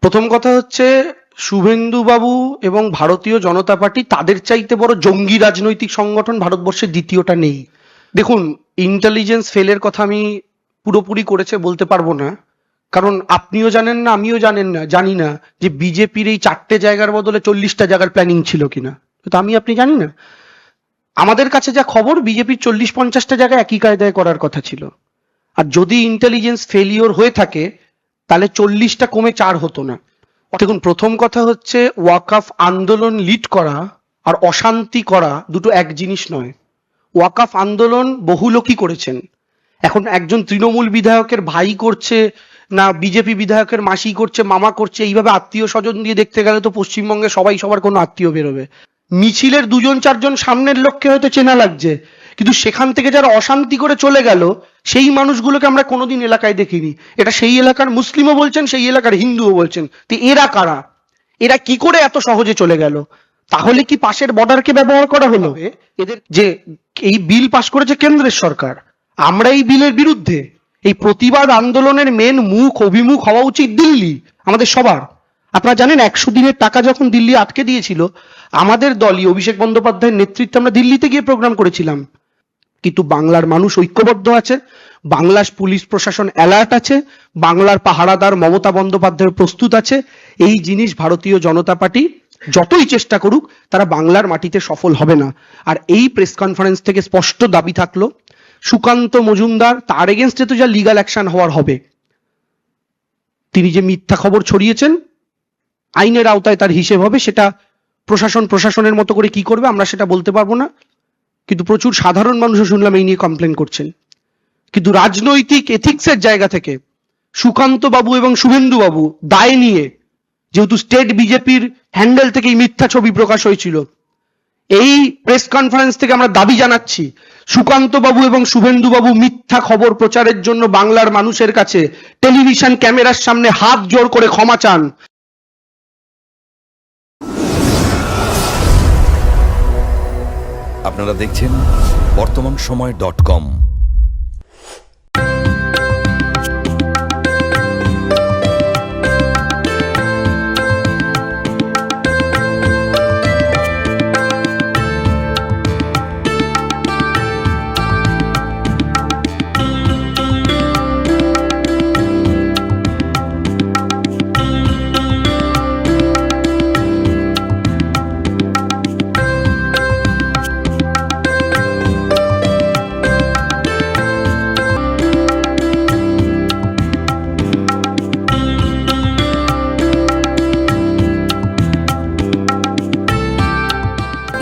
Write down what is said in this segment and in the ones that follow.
প্রথম কথা হচ্ছে শুভেন্দু বাবু এবং ভারতীয় জনতা পার্টি তাদের চাইতে বড় জঙ্গি রাজনৈতিক সংগঠন ভারতবর্ষের দ্বিতীয়টা নেই। দেখুন, ইন্টেলিজেন্স ফেলের কথা আমি পুরোপুরি করেছে বলতে পারবো না, কারণ আপনিও জানেন না, আমিও জানি না যে বিজেপির এই 4টে জায়গার বদলে 40টা জায়গার প্ল্যানিং ছিল কিনা। তো আমি আপনি জানি না। আমাদের কাছে যা খবর, বিজেপির 40-50টা জায়গা একই কায়দায় করার কথা ছিল। আর যদি ইন্টেলিজেন্স ফেলিওর হয়ে থাকে তাহলে 40টা কমে 4 হতো না। দেখুন, প্রথম কথা হচ্ছে ওয়াকফ আন্দোলন লিড করা আর অশান্তি করা দুটো এক জিনিস নয়। ওয়াকফ আন্দোলন বহু লোকই করেছেন। এখন একজন তৃণমূল বিধায়কের ভাই করছে না বিজেপি বিধায়কের মাসি করছে, মামা করছে, এইভাবে আত্মীয় স্বজন দিয়ে দেখতে গেলে তো পশ্চিমবঙ্গে সবাই সবার কোনো আত্মীয় বেরোবে। মিছিলের 2-4জন সামনের লোককে হয়তো চেনা লাগছে, কিন্তু সেখান থেকে যারা অশান্তি করে চলে গেল সেই মানুষগুলোকে আমরা কোনোদিন এলাকায় দেখিনি। এটা সেই এলাকার মুসলিমও বলছেন, সেই এলাকার হিন্দুও বলছেন। তো এরা কারা? এরা কি করে এত সহজে চলে গেল? তাহলে কি পাশের বর্ডারকে ব্যবহার করা হলো? এদের যে এই বিল পাশ করেছে কেন্দ্রের সরকার, আমরা এই বিলের বিরুদ্ধে। এই প্রতিবাদ আন্দোলনের মেন অভিমুখ হওয়া উচিত দিল্লি, আমাদের সবার। আপনারা জানেন 100 দিনের টাকা যখন দিল্লি আটকে দিয়েছিল, আমাদের দলই অভিষেক বন্দ্যোপাধ্যায়ের নেতৃত্বে আমরা দিল্লিতে গিয়ে প্রোগ্রাম করেছিলাম। কিন্তু বাংলার মানুষ ঐক্যবদ্ধ আছে, বাংলার পুলিশ প্রশাসন অ্যালার্ট আছে, বাংলার পাহারাদার মমতা বন্দ্যোপাধ্যায় প্রস্তুত আছে। এই জিনিস ভারতীয় জনতা পার্টি যতই চেষ্টা করুক তারা বাংলার মাটিতে সফল হবে না। আর এই প্রেস কনফারেন্স থেকে স্পষ্ট দাবি থাকলো, সুকান্ত মজুমদার, তার এগেনস্টে তো যা লিগাল অ্যাকশন হওয়ার হবে, তিনি যে মিথ্যা খবর ছড়িয়েছেন আইনের আওতায় তার হিসেব হবে। সেটা প্রশাসনের মতো করে কি করবে আমরা সেটা বলতে পারবো না, কিন্তু প্রচুর সাধারণ মানুষও শুনলাম এই নিয়ে কমপ্লেন করছেন। কিন্তু রাজনৈতিক এথিক্সের জায়গা থেকে সুকান্ত বাবু এবং শুভেন্দু বাবু দায় নিয়ে, যেহেতু স্টেট বিজেপির হ্যান্ডেল থেকে এই মিথ্যা ছবি প্রকাশ হয়েছিল, এই প্রেস কনফারেন্স থেকে আমরা দাবি জানাচ্ছি সুকান্ত বাবু এবং শুভেন্দু বাবু মিথ্যা খবর প্রচারের জন্য বাংলার মানুষের কাছে টেলিভিশন ক্যামেরার সামনে হাত জোর করে ক্ষমা চান। আপনারা দেখছেন বর্তমানসময়.com।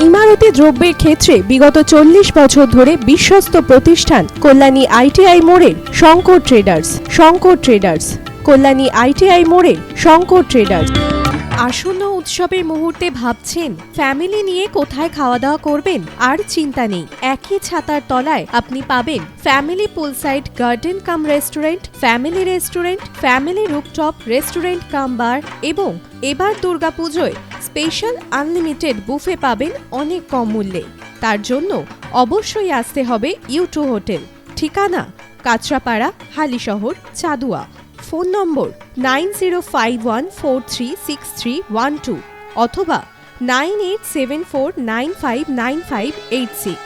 ইমারতি দ্রব্যের ক্ষেত্রে বিগত 40 বছর ধরে বিশ্বস্ত প্রতিষ্ঠান কল্যাণী আইটিআই মোড়ের শঙ্কর ট্রেডার্স। কল্যাণী আইটিআই মোড়ের শঙ্কর ট্রেডার্স। আসন্ন উৎসবের মুহূর্তে ভাবছেন ফ্যামিলি নিয়ে কোথায় খাওয়া দাওয়া করবেন? আর চিন্তা নেই, একই ছাতার তলায় আপনি পাবেন family poolside garden cum restaurant, family rooftop restaurant cum bar, এবং এবার দুর্গাপুজোয় স্পেশাল আনলিমিটেড বুফে পাবেন অনেক কম মূল্যে। তার জন্য অবশ্যই আসতে হবে U2 হোটেল। ঠিকানা কাঁচরাপাড়া, হালিশহর, চাদুয়া। ফোন নম্বর 9051436312 অথবা 9874959586।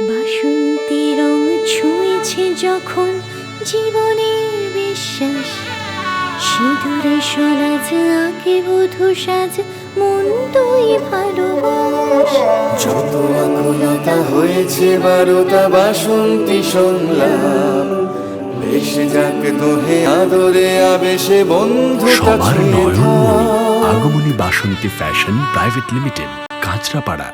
বাসন্তী রং ছুঁয়েছে যখন জীবনের বিশ্বাস, সিঁদুরে সরাজ আঁকে বধূ সাজ, মন তুই ভালোবাস। যত আকুলতা হয়েছে বারোটা বাসন্তী সংলাপ, বেশে যাক দোহে আদরে আবেশে বন্ধুতা সবার নয়নমণি আগমনী বাসন্তী ফ্যাশন প্রাইভেট লিমিটেড, কাঁচরাপাড়া।